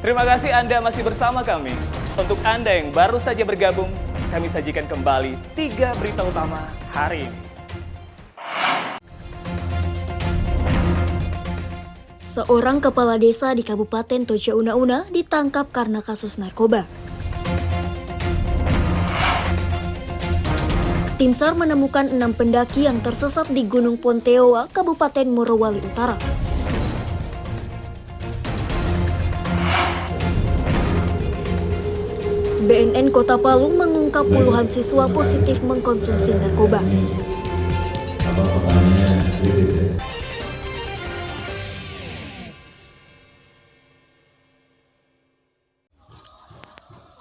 Terima kasih Anda masih bersama kami. Untuk Anda yang baru saja bergabung, kami sajikan kembali 3 berita utama hari ini. Seorang kepala desa di Kabupaten Toja Una-Una ditangkap karena kasus narkoba. Tim SAR menemukan 6 pendaki yang tersesat di Gunung Ponteoa, Kabupaten Morowali Utara. BNN Kota Palu mengungkap puluhan siswa positif mengkonsumsi narkoba.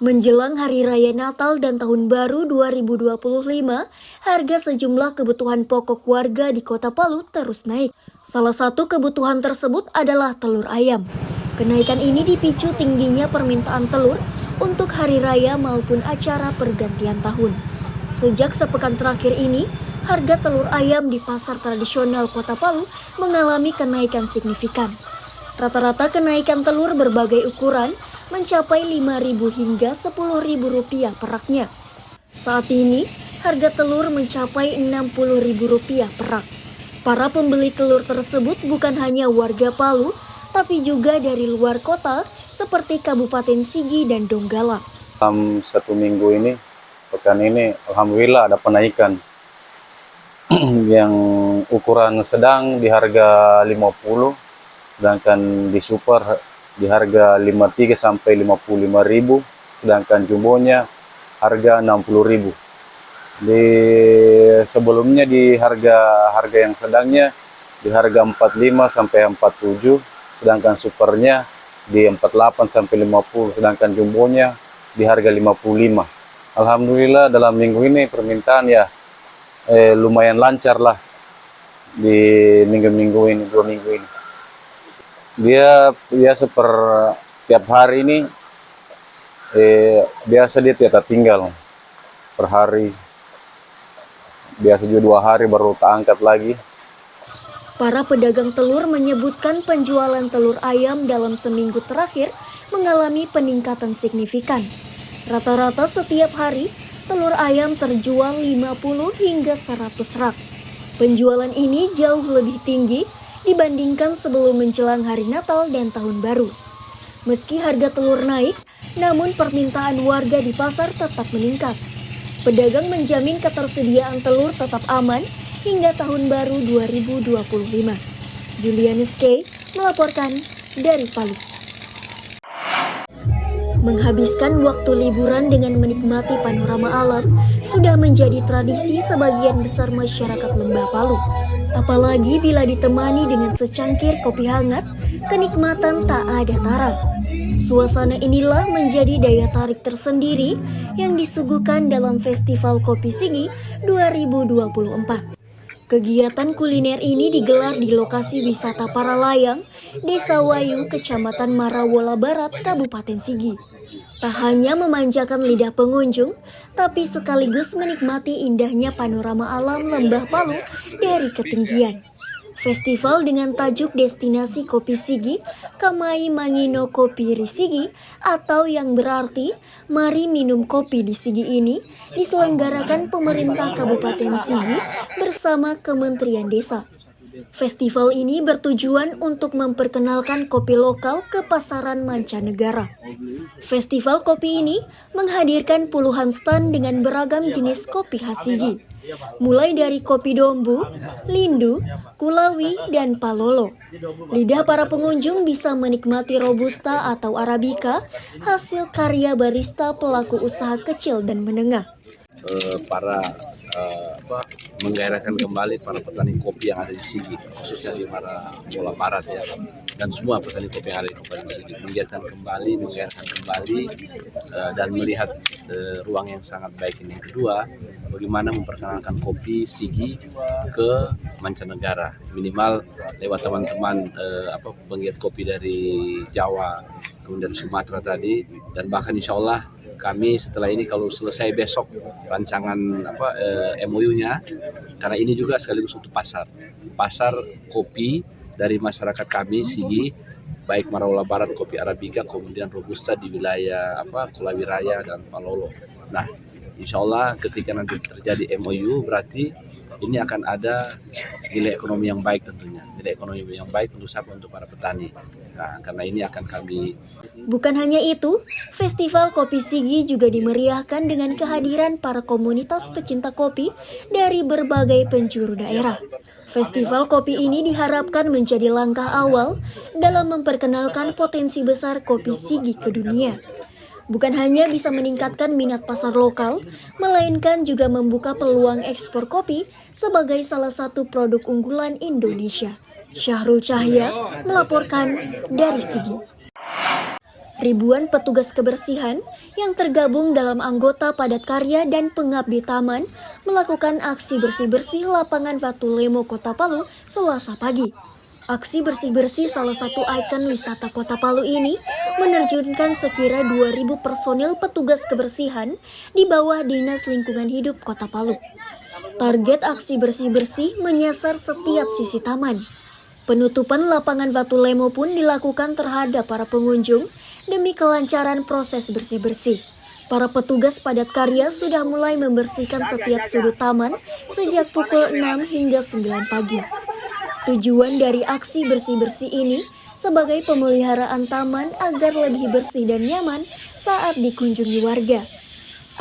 Menjelang Hari Raya Natal dan Tahun Baru 2025, harga sejumlah kebutuhan pokok warga di Kota Palu terus naik. Salah satu kebutuhan tersebut adalah telur ayam. Kenaikan ini dipicu tingginya permintaan telur untuk Hari Raya maupun acara pergantian tahun. Sejak sepekan terakhir ini, harga telur ayam di pasar tradisional Kota Palu mengalami kenaikan signifikan. Rata-rata kenaikan telur berbagai ukuran mencapai Rp5.000 hingga Rp10.000 per raknya. Saat ini, harga telur mencapai Rp60.000 per rak. Para pembeli telur tersebut bukan hanya warga Palu, tapi juga dari luar kota seperti Kabupaten Sigi dan Donggala. Dalam 1 minggu ini, pekan ini, alhamdulillah ada penaikan. Yang ukuran sedang di harga 50, sedangkan di super di harga 53 sampai 55.000, sedangkan jumbonya harga 60.000. Di sebelumnya di harga yang sedangnya di harga 45 sampai 47, sedangkan supernya di 48 sampai 50, sedangkan jumbonya di harga 55. Alhamdulillah dalam minggu ini permintaan ya lumayan lancar lah di minggu-minggu ini, 2 minggu ini. Dia tiap hari ini biasa dia tidak tinggal per hari, biasa juga 2 hari baru tak angkat lagi. Para pedagang telur menyebutkan penjualan telur ayam dalam seminggu terakhir mengalami peningkatan signifikan. Rata-rata setiap hari telur ayam terjual 50 hingga 100 rak. Penjualan ini jauh lebih tinggi dibandingkan sebelum menjelang Hari Natal dan Tahun Baru. Meski harga telur naik, namun permintaan warga di pasar tetap meningkat. Pedagang menjamin ketersediaan telur tetap aman hingga Tahun Baru 2025. Julianus K. melaporkan dari Palu. Menghabiskan waktu liburan dengan menikmati panorama alam sudah menjadi tradisi sebagian besar masyarakat Lembah Palu. Apalagi bila ditemani dengan secangkir kopi hangat, kenikmatan tak ada tara. Suasana inilah menjadi daya tarik tersendiri yang disuguhkan dalam Festival Kopi Sigi 2024. Kegiatan kuliner ini digelar di lokasi wisata para layang, Desa Wayu, Kecamatan Marawola Barat, Kabupaten Sigi. Tak hanya memanjakan lidah pengunjung, tapi sekaligus menikmati indahnya panorama alam Lembah Palu dari ketinggian. Festival dengan tajuk Destinasi Kopi Sigi, Kamai Mangino Kopi Risigi, atau yang berarti Mari Minum Kopi di Sigi ini diselenggarakan pemerintah Kabupaten Sigi bersama Kementerian Desa. Festival ini bertujuan untuk memperkenalkan kopi lokal ke pasaran mancanegara. Festival kopi ini menghadirkan puluhan stand dengan beragam jenis kopi khas Sigi, mulai dari kopi dombu, lindu, kulawi, dan palolo. Lidah para pengunjung bisa menikmati robusta atau arabica, hasil karya barista pelaku usaha kecil dan menengah. Menggairahkan kembali para petani kopi yang ada di Sigi, khususnya di Marawola Barat ya, dan semua petani kopi yang ada di Kabupaten Sigi, menggairahkan kembali dan melihat ruang yang sangat baik ini. Yang kedua, bagaimana memperkenalkan kopi Sigi ke mancanegara, minimal lewat teman-teman penggiat kopi dari Jawa, kemudian dari Sumatera tadi, dan bahkan insya Allah kami setelah ini kalau selesai besok rancangan MOU-nya, karena ini juga sekaligus untuk pasar kopi dari masyarakat kami Sigi, baik Maraola Barat kopi Arabica, kemudian Robusta di wilayah Kulawi Raya dan Palolo. Nah, insya Allah ketika nanti terjadi MOU berarti ini akan ada nilai ekonomi yang baik tentunya. Nilai ekonomi yang baik untuk siapa? Untuk para petani. Nah, karena ini akan kami... Bukan hanya itu, Festival Kopi Sigi juga dimeriahkan dengan kehadiran para komunitas pecinta kopi dari berbagai penjuru daerah. Festival kopi ini diharapkan menjadi langkah awal dalam memperkenalkan potensi besar kopi Sigi ke dunia. Bukan hanya bisa meningkatkan minat pasar lokal, melainkan juga membuka peluang ekspor kopi sebagai salah satu produk unggulan Indonesia. Syahrul Cahya melaporkan dari Sigi. Ribuan petugas kebersihan yang tergabung dalam anggota padat karya dan pengabdi taman melakukan aksi bersih-bersih lapangan Batu Lemo, Kota Palu, Selasa pagi. Aksi bersih-bersih salah satu ikon wisata Kota Palu ini menerjunkan sekira 2.000 personil petugas kebersihan di bawah Dinas Lingkungan Hidup Kota Palu. Target aksi bersih-bersih menyasar setiap sisi taman. Penutupan lapangan Batu Lemo pun dilakukan terhadap para pengunjung demi kelancaran proses bersih-bersih. Para petugas padat karya sudah mulai membersihkan setiap sudut taman sejak pukul 6 hingga 9 pagi. Tujuan dari aksi bersih-bersih ini sebagai pemeliharaan taman agar lebih bersih dan nyaman saat dikunjungi warga.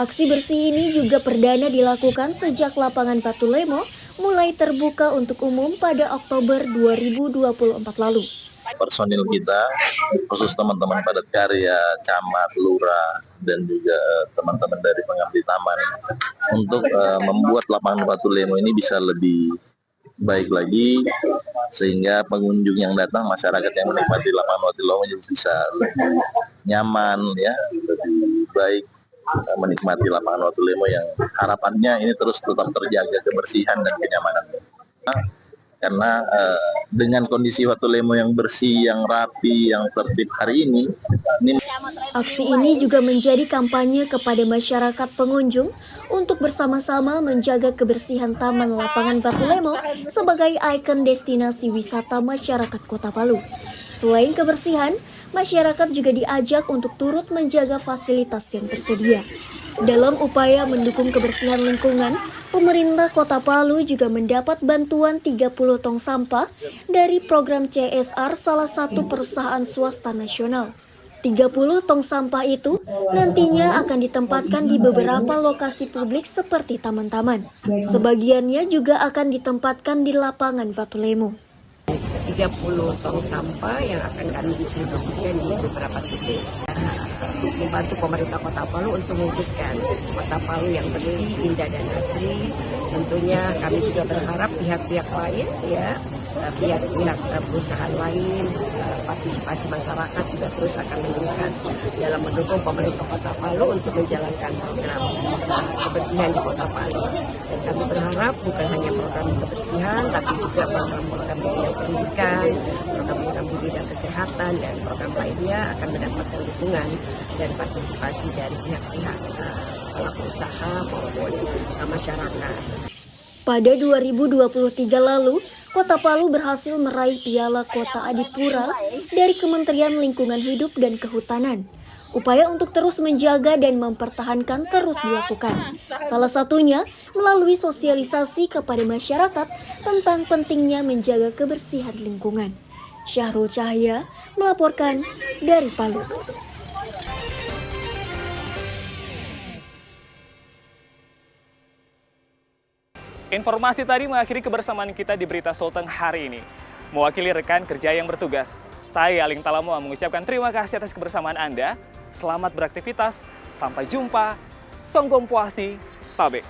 Aksi bersih ini juga perdana dilakukan sejak lapangan Batu Lemo mulai terbuka untuk umum pada Oktober 2024 lalu. Personil kita, khusus teman-teman padat karya, camat, lurah, dan juga teman-teman dari pengabdi taman untuk membuat lapangan Batu Lemo ini bisa lebih baik lagi, sehingga pengunjung yang datang, masyarakat yang menikmati lapangan Batu Lemo bisa lebih nyaman, ya, lebih baik menikmati lapangan Batu Lemo yang harapannya ini terus tetap terjaga kebersihan dan kenyamanan. Karena dengan kondisi Batu Lemo yang bersih, yang rapi, yang tertib hari ini. Aksi ini juga menjadi kampanye kepada masyarakat pengunjung untuk bersama-sama menjaga kebersihan Taman Lapangan Batu Lemo sebagai ikon destinasi wisata masyarakat Kota Palu. Selain kebersihan, masyarakat juga diajak untuk turut menjaga fasilitas yang tersedia. Dalam upaya mendukung kebersihan lingkungan, pemerintah Kota Palu juga mendapat bantuan 30 tong sampah dari program CSR salah satu perusahaan swasta nasional. 30 tong sampah itu nantinya akan ditempatkan di beberapa lokasi publik seperti taman-taman. Sebagiannya juga akan ditempatkan di lapangan Batu Lemo. 30 tong sampah yang akan kami distribusikan di beberapa titik membantu pemerintah Kota Palu untuk mewujudkan Kota Palu yang bersih, indah dan asri. Tentunya kami juga berharap pihak-pihak lain, ya, pihak-pihak perusahaan lain, partisipasi masyarakat juga terus akan meningkat dalam mendukung pemerintah Kota Palu untuk menjalankan program kebersihan di Kota Palu. Dan kami berharap bukan hanya program kebersihan, tapi juga program-program di bidang pendidikan, program-program di bidang kesehatan, dan program lainnya akan mendapatkan dukungan dan partisipasi dari pihak-pihak pelaku usaha maupun masyarakat. Pada 2023 lalu, Kota Palu berhasil meraih Piala Kota Adipura dari Kementerian Lingkungan Hidup dan Kehutanan. Upaya untuk terus menjaga dan mempertahankan terus dilakukan. Salah satunya melalui sosialisasi kepada masyarakat tentang pentingnya menjaga kebersihan lingkungan. Syahrul Cahya melaporkan dari Palu. Informasi tadi mengakhiri kebersamaan kita di Berita Sulteng hari ini. Mewakili rekan kerja yang bertugas, saya Aling Talamoa mengucapkan terima kasih atas kebersamaan Anda. Selamat beraktivitas, sampai jumpa, Songgom Puasi, Tabe.